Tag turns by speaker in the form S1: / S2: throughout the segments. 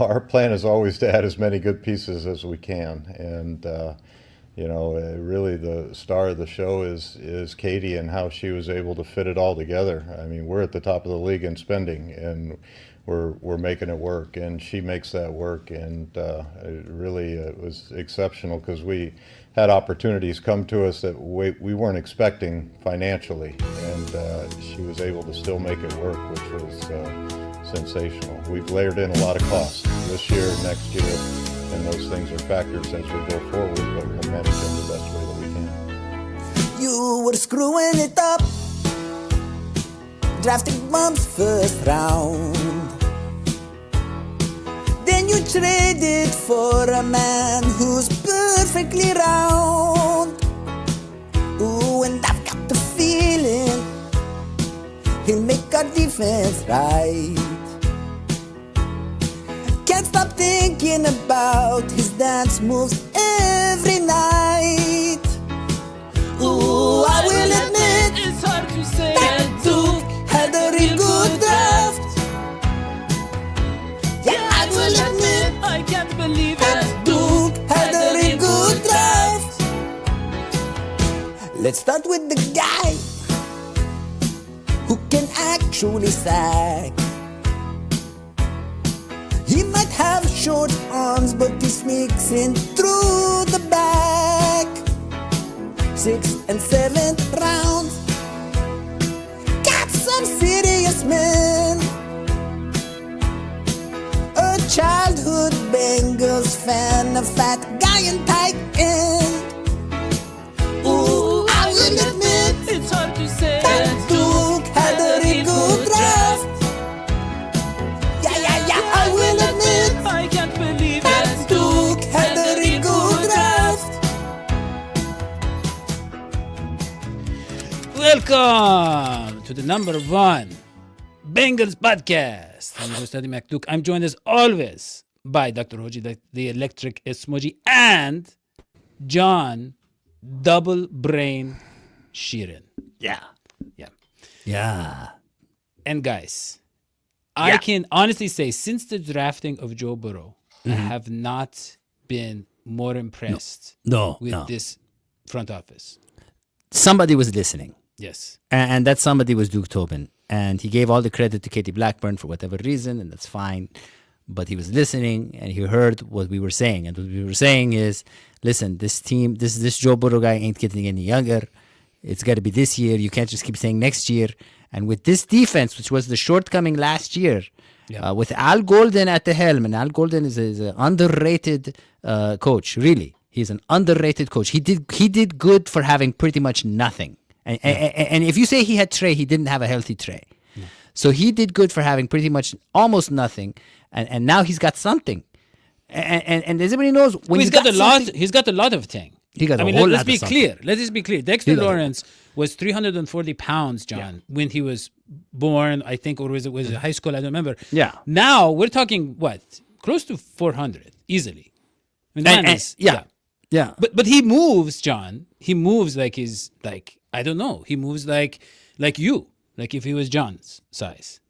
S1: our plan is always to add as many good pieces as we can, and really the star of the show is Katie and how she was able to fit it all together. I mean, we're at the top of the league in spending, and we're making it work, and she makes that work, and it was exceptional because we had opportunities come to us that we weren't expecting financially, and she was able to still make it work, which was sensational. We've layered in a lot of costs this year, next year, and those things are factors as we go forward, but we'll manage them the best way that we can.
S2: You were screwing it up, drafting Mom's first round. Then you traded for a man who's perfectly round. Ooh, and I've got the feeling he'll make our defense right. Can't stop thinking about his dance moves every night. Ooh, I will admit,
S3: it's hard to say
S2: that Duke had a real good draft. Yeah, I will admit,
S3: I can't believe
S2: that
S3: it.
S2: Duke had a real good draft. Let's start with the guy who can actually sack. He might have short arms, but he sneaks in through the back. 6th and 7th rounds, got some serious men. A childhood Bengals fan, a fat guy and tight end. Ooh, I will admit,
S3: It's hard to say
S2: that Duke had a real good draft. Yeah, I will admit
S3: I can't believe
S2: that
S3: it.
S2: Duke had a real good draft.
S4: Welcome to the number one Bengals podcast. I'm your host, Adi McDuke. I'm joined as always by Dr. Hoji, the electric Esmoji, and John Double Brain Sheeran.
S5: Yeah.
S4: Yeah. And guys, I can honestly say since the drafting of Joe Burrow, I have not been more impressed with this front office.
S5: Somebody was listening,
S4: Yes.
S5: and that somebody was Duke Tobin. And he gave all the credit to Katie Blackburn for whatever reason, and that's fine. But he was listening, and he heard what we were saying. And what we were saying is, listen, this team, this Joe Burrow guy ain't getting any younger. It's got to be this year. You can't just keep saying next year. And with this defense, which was the shortcoming last year, with Al Golden at the helm, and Al Golden is an underrated coach, really. He's an underrated coach. He did good for having pretty much nothing. And if you say he had Trey, he didn't have a healthy Trey. So he did good for having pretty much almost nothing. And now he's got something. And as everybody knows, when
S4: He's got a lot. He's got a lot of things.
S5: He got a whole
S4: let's
S5: lot
S4: be
S5: of something.
S4: clear. Let us be clear. Dexter Lawrence was 340 pounds, John, when he was born, I think, or was it high school? I don't remember.
S5: Yeah.
S4: Now we're talking what? Close to 400 easily. I mean, the man is,
S5: Yeah.
S4: But he moves, John. He moves like he's like, I don't know. He moves like you, like if he was John's size.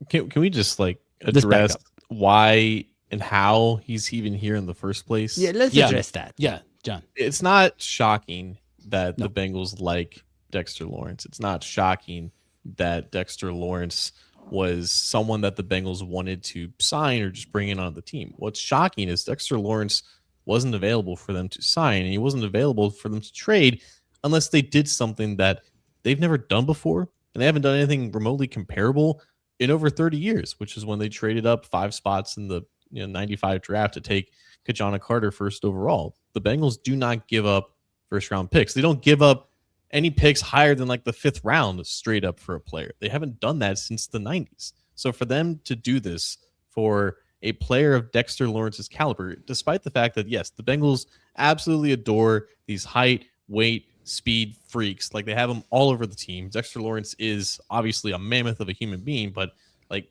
S6: Can we just
S5: Let's
S6: address
S5: back up.
S6: why and how he's even here in the first place?
S5: Yeah, let's address that.
S4: Yeah, John.
S6: It's not shocking that the Bengals like Dexter Lawrence. It's not shocking that Dexter Lawrence was someone that the Bengals wanted to sign or just bring in on the team. What's shocking is Dexter Lawrence wasn't available for them to sign, and he wasn't available for them to trade unless they did something that they've never done before, and they haven't done anything remotely comparable in over 30 years, which is when they traded up 5 spots in the 95 draft to take Kajana Carter first overall. The Bengals do not give up first-round picks. They don't give up any picks higher than like the 5th round straight up for a player. They haven't done that since the 90s. So for them to do this for a player of Dexter Lawrence's caliber, despite the fact that, yes, the Bengals absolutely adore these height, weight, speed freaks. Like, they have them all over the team. Dexter Lawrence is obviously a mammoth of a human being, but like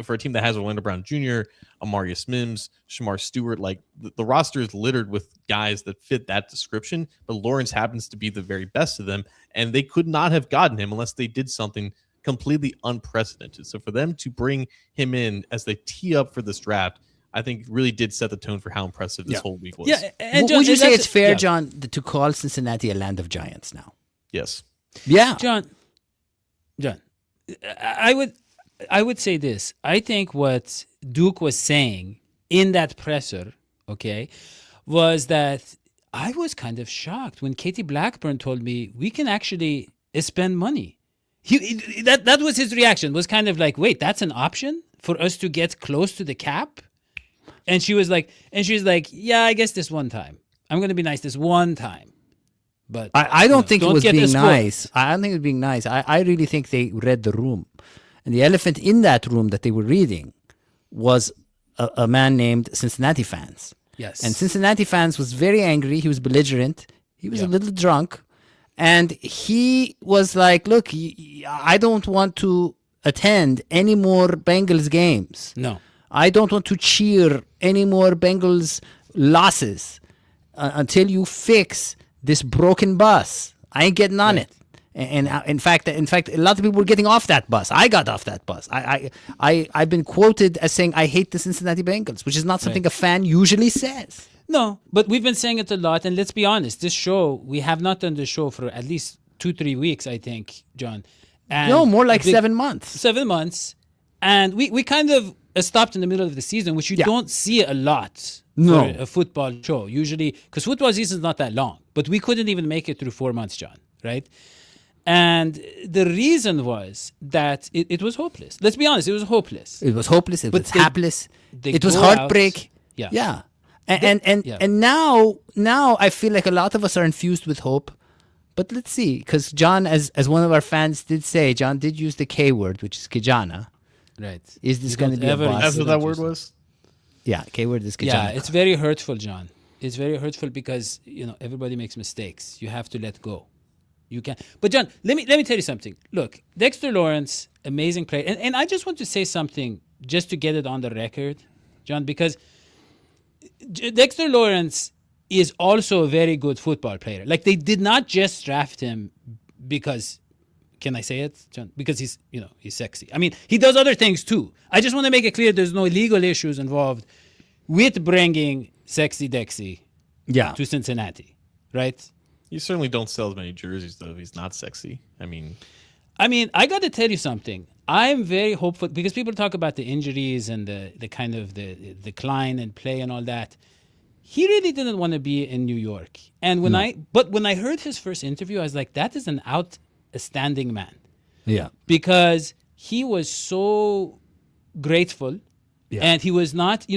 S6: for a team that has Orlando Brown Jr., Amarius Mims, Shamar Stewart, like the roster is littered with guys that fit that description, but Lawrence happens to be the very best of them, and they could not have gotten him unless they did something completely unprecedented. So for them to bring him in as they tee up for this draft, I think really did set the tone for how impressive this whole week was.
S4: Yeah, and
S5: Would you say
S4: that's-
S5: it's fair,
S4: yeah.
S5: John, to call Cincinnati a land of giants now?
S6: Yes.
S5: Yeah.
S4: John, I would say this. I think what Duke was saying in that presser, okay, was that I was kind of shocked when Katie Blackburn told me we can actually spend money. That was his reaction. Was kind of like, wait, that's an option for us to get close to the cap? And she was like, yeah, I guess this one time. I'm going to be nice this one time. But
S5: I don't think it was
S4: get
S5: being
S4: us spoiled.
S5: nice. I don't think it was being nice. I really think they read the room. And the elephant in that room that they were reading was a man named Cincinnati fans.
S4: Yes.
S5: And Cincinnati fans was very angry. He was belligerent. He was a little drunk. And he was like, look, I don't want to attend any more Bengals games.
S4: No.
S5: I don't want to cheer any more Bengals losses until you fix this broken bus. I ain't getting on it. And in fact, a lot of people were getting off that bus. I got off that bus. I've been quoted as saying I hate the Cincinnati Bengals, which is not something a fan usually says.
S4: No, but we've been saying it a lot. And let's be honest, this show, we have not done the show for at least 2-3 weeks, I think, John. And
S5: No, more like
S4: big-
S5: 7 months.
S4: 7 months. And we kind of stopped in the middle of the season, which you don't see a lot
S5: No.
S4: for a football show. Usually, because football season is not that long. But we couldn't even make it through 4 months, John, right? And the reason was that it was hopeless. Let's be honest, it was hopeless.
S5: It was hopeless. It
S4: But
S5: was
S4: they-
S5: hapless.
S4: they
S5: It was
S4: go
S5: heartbreak.
S4: out- Yeah.
S5: Yeah. And now I feel like a lot of us are infused with hope. But let's see, because John, as one of our fans did say, John did use the K word, which is Kijana.
S4: Right.
S5: Is this
S4: You
S5: going to
S4: don't
S5: be a
S4: ever
S5: boss?
S6: That's what that word
S4: Interesting.
S6: was.
S5: Yeah, K word is Kijana.
S4: Yeah, it's very hurtful, John. It's very hurtful because, everybody makes mistakes. You have to let go. You can. But John, let me tell you something. Look, Dexter Lawrence, amazing player. And I just want to say something just to get it on the record, John, because Dexter Lawrence is also a very good football player. Like, they did not just draft him because, can I say it, John? Because he's sexy. I mean, he does other things too. I just want to make it clear there's no legal issues involved with bringing sexy Dexy
S5: Yeah.
S4: to Cincinnati, right?
S6: You certainly don't sell as many jerseys though if he's not sexy. I mean,
S4: I got to tell you something. I'm very hopeful because people talk about the injuries and the kind of the decline and play and all that. He really didn't want to be in New York. And when I heard his first interview, I was like, that is an outstanding man.
S5: Yeah.
S4: Because he was so grateful and he was not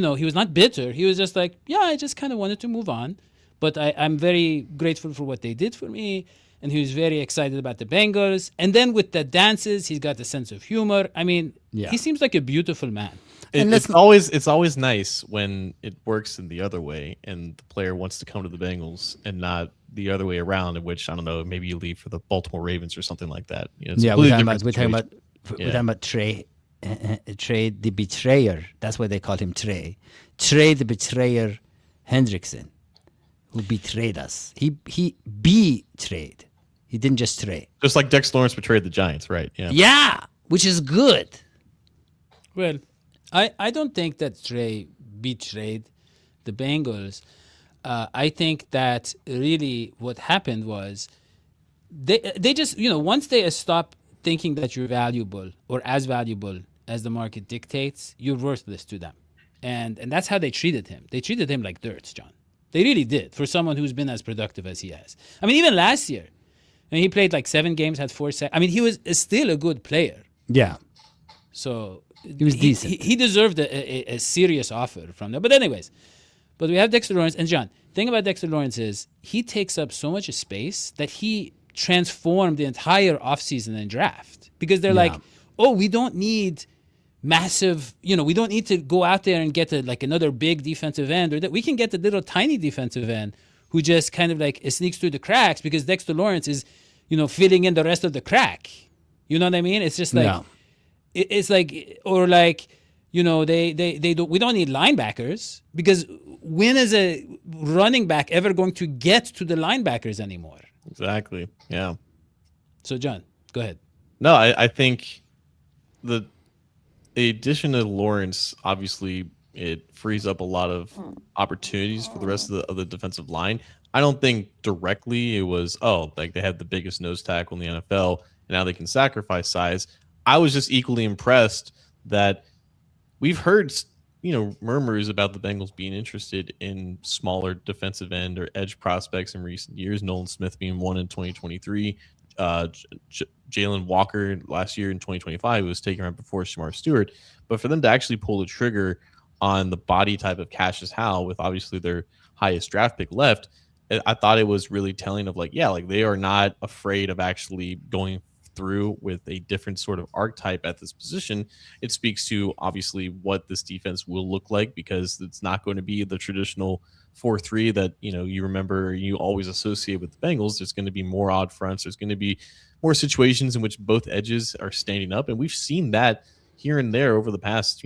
S4: bitter. He was just like, yeah, I just kind of wanted to move on. But I'm very grateful for what they did for me. And he was very excited about the Bengals. And then with the dances, he's got a sense of humor. I mean, he seems like a beautiful man.
S5: And
S6: it's always nice when it works in the other way and the player wants to come to the Bengals and not the other way around, in which, I don't know, maybe you leave for the Baltimore Ravens or something like that. It's a
S5: Yeah,
S6: completely
S5: we're
S6: different
S5: talking
S6: situation.
S5: about Trey the betrayer. That's why they call him Trey. Trey the betrayer Hendrickson, who betrayed us. He betrayed. He didn't just stray.
S6: Just like Dexter Lawrence betrayed the Giants, right? Yeah.
S5: Yeah, which is good.
S4: Well, I don't think that Trey betrayed the Bengals. I think that really what happened was they just, once they stop thinking that you're valuable or as valuable as the market dictates, you're worthless to them. And that's how they treated him. They treated him like dirt, John. They really did, for someone who's been as productive as he has. I mean, even last year, when he played like 7 games, had 4 sacks. I mean, he was still a good player.
S5: Yeah.
S4: So
S5: He was decent.
S4: He deserved a serious offer from them. But anyways, we have Dexter Lawrence. And John, the thing about Dexter Lawrence is he takes up so much space that he transformed the entire offseason and draft. Because they're like, oh, we don't need massive, we don't need to go out there and get another big defensive end. Or that we can get the little tiny defensive end who just kind of sneaks through the cracks because Dexter Lawrence is, filling in the rest of the crack. You know what I mean? It's just like...
S5: Yeah.
S4: It's like, or like, they don't, we don't need linebackers because when is a running back ever going to get to the linebackers anymore?
S6: Exactly. Yeah.
S4: So, John, go ahead.
S6: No, I think the addition of Lawrence, obviously, it frees up a lot of opportunities for the rest of the defensive line. I don't think directly it was, oh, like they had the biggest nose tackle in the NFL and now they can sacrifice size. I was just equally impressed that we've heard, murmurs about the Bengals being interested in smaller defensive end or edge prospects in recent years. Nolan Smith being one in 2023. Jalen Walker last year in 2025 was taken right before Shamar Stewart. But for them to actually pull the trigger on the body type of Cassius Howe with obviously their highest draft pick left, I thought it was really telling of like they are not afraid of actually going through with a different sort of archetype at this position. It speaks to obviously what this defense will look like, because it's not going to be the traditional 4-3 that you remember you always associate with the Bengals. There's going to be more odd fronts. There's going to be more situations in which both edges are standing up, and we've seen that here and there over the past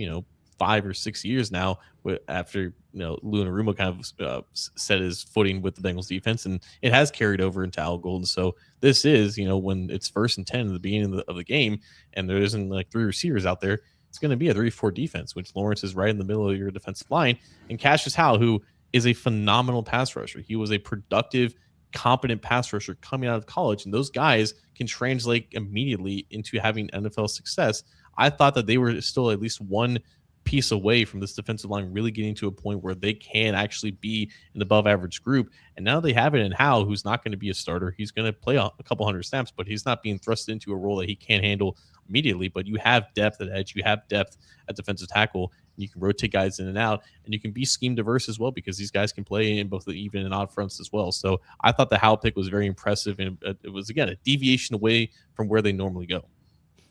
S6: 5 or 6 years now. After Lou Anarumo kind of set his footing with the Bengals defense, and it has carried over into Al Golden. So this is when it's 1st and 10 at the beginning of the game, and there isn't like 3 receivers out there, it's going to be a 3-4 defense, which Lawrence is right in the middle of your defensive line, and Cassius Howe, who is a phenomenal pass rusher. He was a productive, competent pass rusher coming out of college, and those guys can translate immediately into having NFL success. I thought that they were still at least one piece away from this defensive line really getting to a point where they can actually be an above average group. And now they have it in Howe, who's not going to be a starter. He's going to play a couple hundred snaps, but he's not being thrust into a role that he can't handle immediately. But you have depth at edge, you have depth at defensive tackle, and you can rotate guys in and out, and you can be scheme diverse as well, because these guys can play in both the even and odd fronts as well. So I thought the Howe pick was very impressive, and it was, again, a deviation away from where they normally go.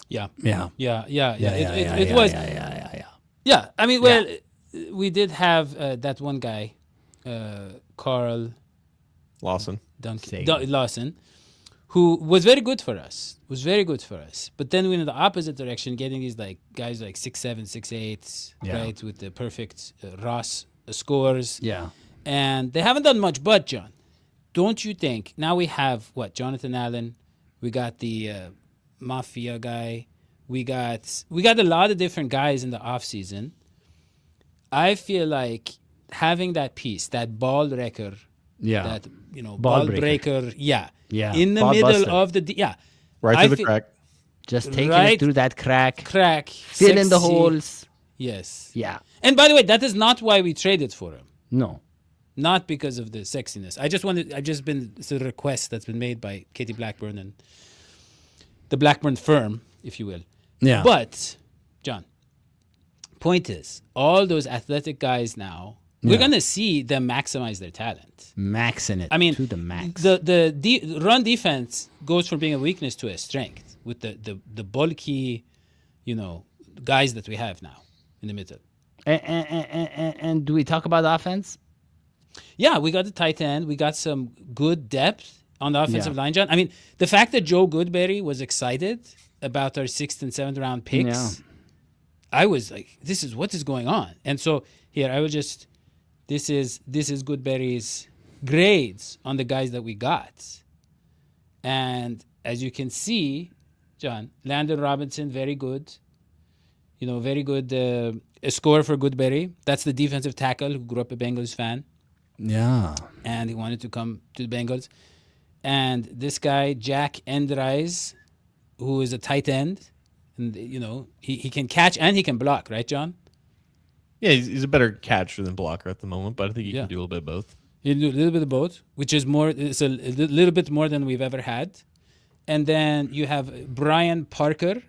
S4: Yeah.
S5: It
S4: It was. Yeah, I mean, well, we did have that one guy, Carl
S6: Lawson.
S4: Lawson, who was very good for us. But then we went in the opposite direction, getting these like guys like 6'7", 6'8", right, with the perfect Ross scores.
S5: Yeah.
S4: And they haven't done much. But John, don't you think now we have Jonathan Allen, we got the Mafia guy. We got a lot of different guys in the offseason. I feel like having that piece, that ball wrecker, that ball breaker, in the
S5: ball
S4: middle
S5: buster.
S4: of the
S6: Right through the crack.
S5: Just taking
S4: Right
S5: it through that crack,
S4: crack,
S5: fill in the
S4: sexy.
S5: holes.
S4: Yes.
S5: Yeah.
S4: And by the way, that is not why we traded for him.
S5: No.
S4: Not because of the sexiness. It's a request that's been made by Katie Blackburn and the Blackburn firm, if you will.
S5: Yeah.
S4: But, John, point is, all those athletic guys now, we're going to see them maximize their talent.
S5: Maxing it
S4: I mean,
S5: to the max.
S4: The run defense goes from being a weakness to a strength with the bulky, guys that we have now in the middle.
S5: And do we talk about the offense?
S4: Yeah, we got the tight end. We got some good depth on the offensive line, John. I mean, the fact that Joe Goodberry was excited about our 6th and 7th round picks, I was like, what is going on? And so here I was just, this is Goodberry's grades on the guys that we got. And as you can see, John, Landon Robinson, very good. Very good a score for Goodberry. That's the defensive tackle who grew up a Bengals fan.
S5: Yeah.
S4: And he wanted to come to the Bengals. And this guy, Jack Endrise, who is a tight end, and he can catch and he can block, right, John?
S6: Yeah, he's a better catcher than blocker at the moment, but I think he can do a little bit of both.
S4: You do a little bit of both, which is more. It's a little bit more than we've ever had. And then you have Brian Parker,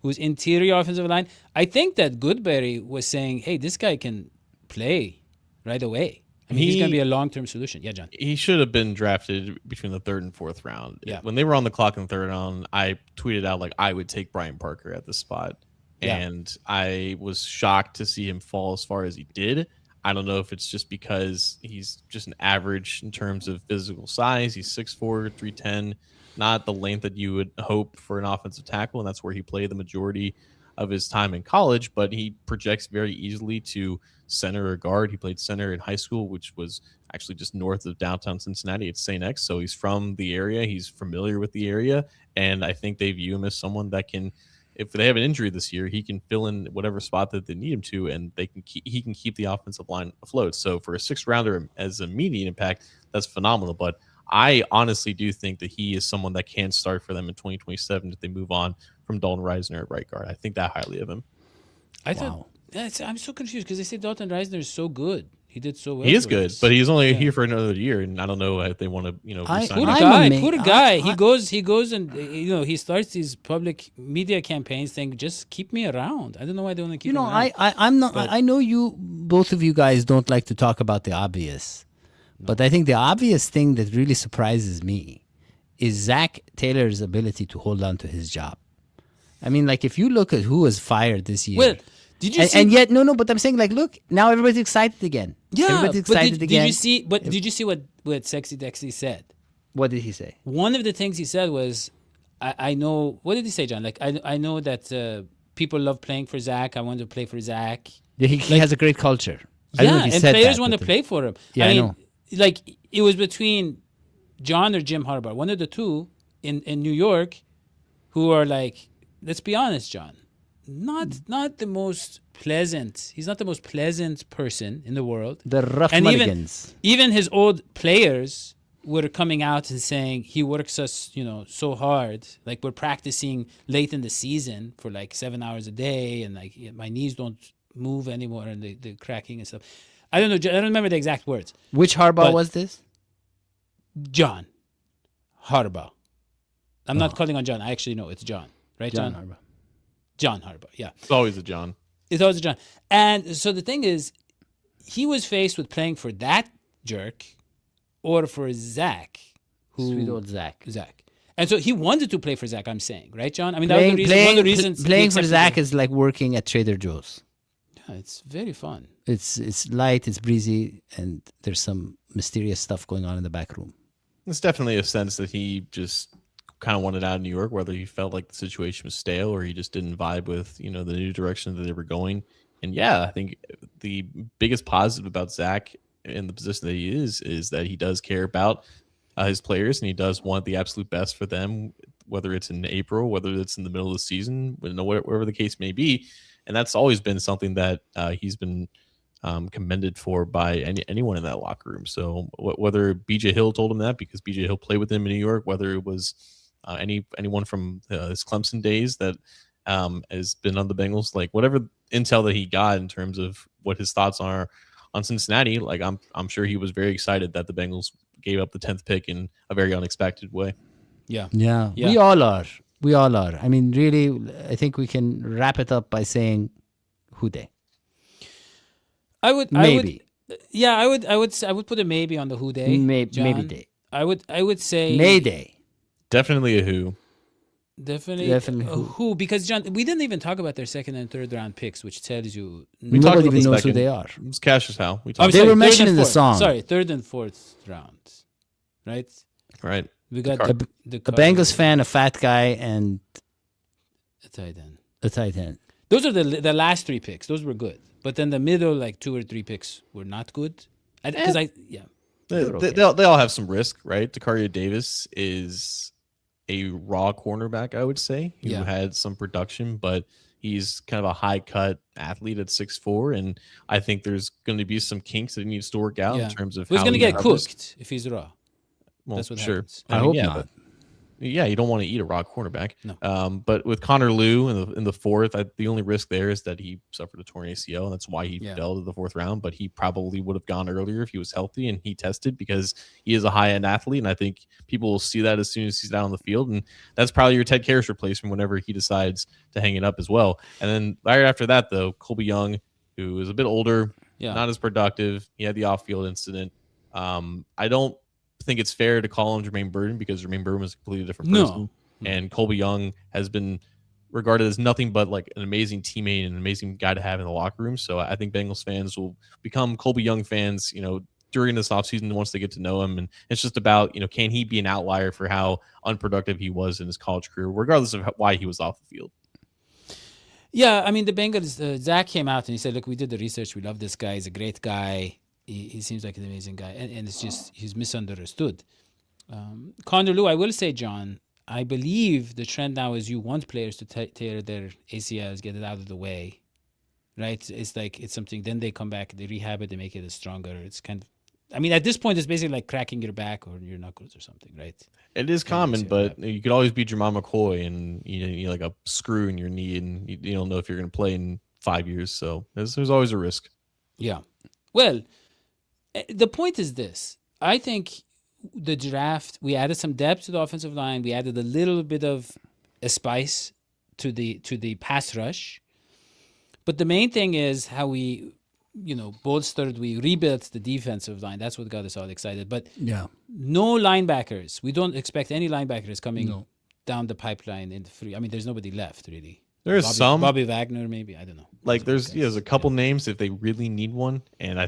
S4: who's interior offensive line. I think that Goodberry was saying, "Hey, this guy can play right away. I mean, he's going to be a long-term solution." Yeah, John.
S6: He should have been drafted between the 3rd and 4th round.
S4: Yeah.
S6: When they were on the clock in the 3rd round, I tweeted out like I would take Brian Parker at this spot.
S4: Yeah.
S6: And I was shocked to see him fall as far as he did. I don't know if it's just because he's just an average in terms of physical size. He's 6'4", 310, not the length that you would hope for an offensive tackle, and that's where he played the majority of his time in college, but he projects very easily to center or guard. He played center in high school, which was actually just north of downtown Cincinnati. It's St. X, so he's from the area. He's familiar with the area, and I think they view him as someone that can if they have an injury this year, he can fill in whatever spot that they need him to, and he can keep the offensive line afloat. So for a 6th rounder as a immediate impact, that's phenomenal. But I honestly do think that he is someone that can start for them in 2027 if they move on from Dalton Reisner at right guard. I think that highly of him.
S4: I thought I'm so confused because they say Dalton Reisner is so good. He did so well.
S6: He is
S4: for
S6: good,
S4: us.
S6: but he's only here for another year, and I don't know if they want to, resign
S4: Poor
S6: him.
S4: guy, poor guy. He goes and he starts these public media campaigns saying, "Just keep me around." I don't know why they want to keep.
S5: You know,
S4: him around.
S5: I'm not. I know both of you guys don't like to talk about the obvious, but I think the obvious thing that really surprises me is Zach Taylor's ability to hold on to his job. I mean, like, if you look at who was fired this year.
S4: Well, did you see?
S5: And yet, no, but I'm saying, like, look, now everybody's excited again.
S4: Yeah,
S5: everybody's
S4: but
S5: excited again.
S4: did you see what Sexy Dexy said?
S5: What did he say?
S4: One of the things he said was, I know. What did he say, John? Like, I know that people love playing for Zach. I want to play for Zach.
S5: Yeah, he has a great culture. I don't know
S4: Yeah,
S5: if he
S4: and
S5: said
S4: players
S5: that,
S4: want to
S5: but
S4: play for him.
S5: Yeah, I know.
S4: Like, it was between John or Jim Harbaugh, one of the two in New York, who are like, let's be honest, John, not the most pleasant. He's not the most pleasant person in the world.
S5: The rough
S4: And
S5: mulligans.
S4: even his old players were coming out and saying he works us, so hard. Like, we're practicing late in the season for like 7 hours a day, and like my knees don't move anymore, and the cracking and stuff. I don't know. I don't remember the exact words.
S5: Which Harbaugh
S4: but-
S5: was this?
S4: John Harbaugh. I'm not calling on John. I actually know it's John, right?
S5: John Harbaugh.
S4: John Harbaugh. Yeah.
S6: It's always a John.
S4: It's always a John. And so the thing is, he was faced with playing for that jerk or for Zach.
S5: Sweet old Zach.
S4: Zach. And so he wanted to play for Zach, I'm saying. Right, John? I mean, that was the reason, one of the reasons. he
S5: Playing for
S4: accepted
S5: Zach
S4: it.
S5: is like working at Trader Joe's.
S4: Yeah, it's very fun.
S5: It's light, it's breezy, and there's some mysterious stuff going on in the back room.
S6: It's definitely a sense that he just kind of wanted out of New York, whether he felt like the situation was stale or he just didn't vibe with, the new direction that they were going. And yeah, I think the biggest positive about Zach in the position that he is that he does care about his players and he does want the absolute best for them, whether it's in April, whether it's in the middle of the season, whatever the case may be. And that's always been something that he's been commended for by anyone in that locker room. So whether BJ Hill told him that because BJ Hill played with him in New York, whether it was anyone from his Clemson days that has been on the Bengals, like whatever intel that he got in terms of what his thoughts are on Cincinnati, like I'm sure he was very excited that the Bengals gave up the 10th pick in a very unexpected way.
S4: Yeah.
S5: Yeah,
S4: Yeah.
S5: we all are. We all are. I mean, really, I think we can wrap it up by saying, who they?
S4: I would
S5: Maybe.
S4: I would put a maybe on the who day.
S5: Maybe
S4: John.
S5: they.
S4: I would say
S5: Mayday.
S6: Definitely a who.
S4: Definitely
S5: Definitely
S4: who, because John, we didn't even talk about their second and third round picks, which tells you
S6: We talked
S5: Nobody
S6: about
S5: even
S6: this
S5: knows
S6: back
S5: who
S6: in-
S5: they are.
S6: It's Cassius Howe. We
S4: I'm
S6: talked
S5: They
S4: sorry,
S5: were
S4: third
S5: mentioned
S4: and
S5: in the
S4: fourth.
S5: song.
S4: Sorry, third and fourth round, right?
S6: right.
S4: We got
S6: Card-
S4: the
S5: A
S4: card-
S5: Bengals fan, a fat guy, and
S4: a tight end.
S5: a tight end.
S4: Those are the last three picks. Those were good, but then the middle, like 2 or 3 picks, were not good. Because
S6: They all have some risk, right? Dakaria Davis is a raw cornerback, I would say, who
S4: Yeah.
S6: had some production, but he's kind of a high cut athlete at 6'4", and I think there's going to be some kinks that he needs to work out in terms of
S4: he's
S6: how
S4: going to
S6: he
S4: get
S6: covers.
S4: cooked if he's raw.
S6: Well,
S4: That's what
S6: sure.
S4: happens.
S5: I hope
S6: yeah,
S5: not.
S6: but- yeah, you don't want to eat a raw cornerback.
S4: No.
S6: But with Connor Liu in the fourth, the only risk there is that he suffered a torn ACL, and that's why he fell to the fourth round. But he probably would have gone earlier if he was healthy and he tested because he is a high end athlete, and I think people will see that as soon as he's out on the field. And that's probably your Ted Karras replacement whenever he decides to hang it up as well. And then right after that, though, Colby Young, who is a bit older, not as productive. He had the off field incident. I don't think it's fair to call him Jermaine Burton because Jermaine Burton was a completely different person. And Colby Young has been regarded as nothing but like an amazing teammate and an amazing guy to have in the locker room. So I think Bengals fans will become Colby Young fans, during this offseason once they get to know him. And it's just about, can he be an outlier for how unproductive he was in his college career, regardless of why he was off the field.
S4: Yeah, I mean, the Bengals, Zach came out and he said, look, we did the research. We love this guy. He's a great guy. He seems like an amazing guy. And it's just, he's misunderstood. Connor Liu, I will say, John, I believe the trend now is you want players to tear their ACLs, get it out of the way, right? It's like it's something. Then they come back, they rehab it, they make it stronger. It's kind of, I mean, at this point, it's basically like cracking your back or your knuckles or something, right?
S6: It is common,
S4: yeah.
S6: but you could always be Jamal McCoy and you like a screw in your knee, and you don't know if you're going to play in 5 years. So there's always a risk.
S4: Yeah. Well, the point is this. I think the draft, we added some depth to the offensive line. We added a little bit of a spice to the pass rush. But the main thing is how we, we rebuilt the defensive line. That's what got us all excited. But no linebackers. We don't expect any linebackers coming down the pipeline in the free. I mean, there's nobody left, really.
S6: There's some.
S4: Bobby Wagner, maybe. I don't know.
S6: Like, there's a couple names if they really need one. And I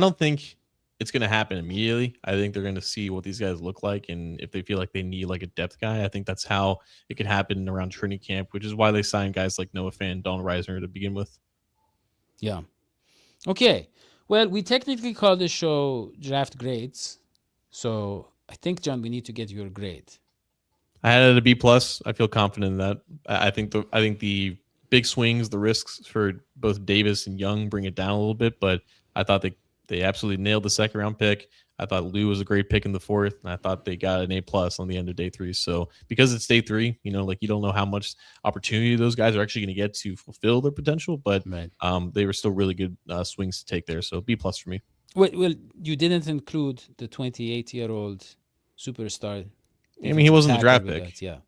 S6: don't think it's going to happen immediately. I think they're going to see what these guys look like. And if they feel like they need like a depth guy, I think that's how it could happen around training camp, which is why they signed guys like Noah Fant, Don Reisner to begin with.
S4: Yeah. Okay. Well, we technically call this show Draft Grades. So I think, John, we need to get your grade.
S6: I had it at a B+. I feel confident in that. I think the big swings, the risks for both Davis and Young bring it down a little bit, but I thought they absolutely nailed the second round pick. I thought Lou was a great pick in the fourth, and I thought they got an A+ on the end of day 3. So because it's day 3, you don't know how much opportunity those guys are actually going to get to fulfill their potential, but they were still really good swings to take there. So B+ for me.
S4: Well, you didn't include the 28-year-old superstar.
S6: I mean, he wasn't the draft pick.
S4: That, yeah.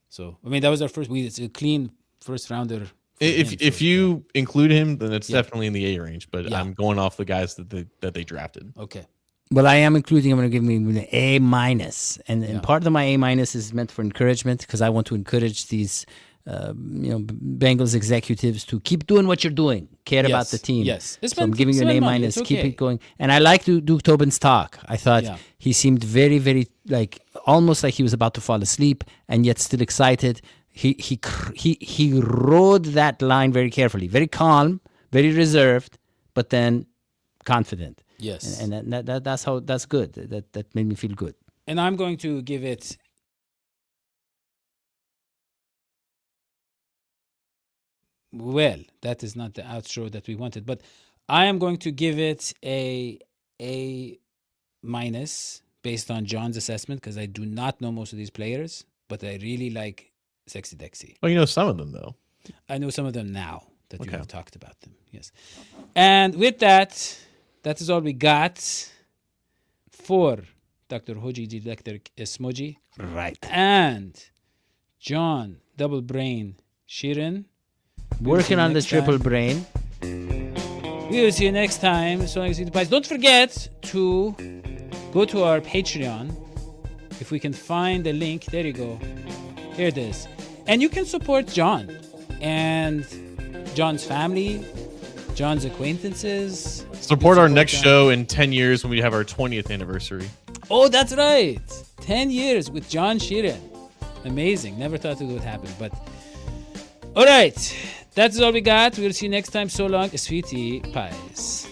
S4: So, I mean, that was our first. It's a clean first rounder.
S6: If you include him, then it's definitely in the A range. But I'm going off the guys that they drafted.
S4: Okay.
S5: Well, I am including. I'm going to give me an A-, and part of my A- is meant for encouragement because I want to encourage these, Bengals executives to keep doing what you're doing, care about the team.
S4: Yes,
S5: so I'm giving you an A-.
S4: Okay.
S5: Keep it going. And I like Duke Tobin's talk. I thought he seemed very, very almost like he was about to fall asleep, and yet still excited. He rode that line very carefully, very calm, very reserved, but then confident.
S4: Yes,
S5: and that's good. That made me feel good.
S4: And I'm going to give it. Well, that is not the outro that we wanted, but I am going to give it a minus based on John's assessment because I do not know most of these players, but I really like Sexy Dexy.
S6: Well, you know some of them though.
S4: I know some of them now that you have talked about them. Yes, and with that is all we got for Dr. Hoji the Electric Smoji.
S5: Right.
S4: And John Double Brain Sheeran.
S5: Working on the triple brain.
S4: We will see you next time. So long as you the pies. Don't forget to go to our Patreon. If we can find the link, there you go. Here it is. And you can support John and John's family, John's acquaintances.
S6: Support our next show in 10 years when we have our 20th anniversary.
S4: Oh, that's right. 10 years with John Sheeran. Amazing. Never thought it would happen. But all right. That's all we got. We'll see you next time. So long, sweetie pies.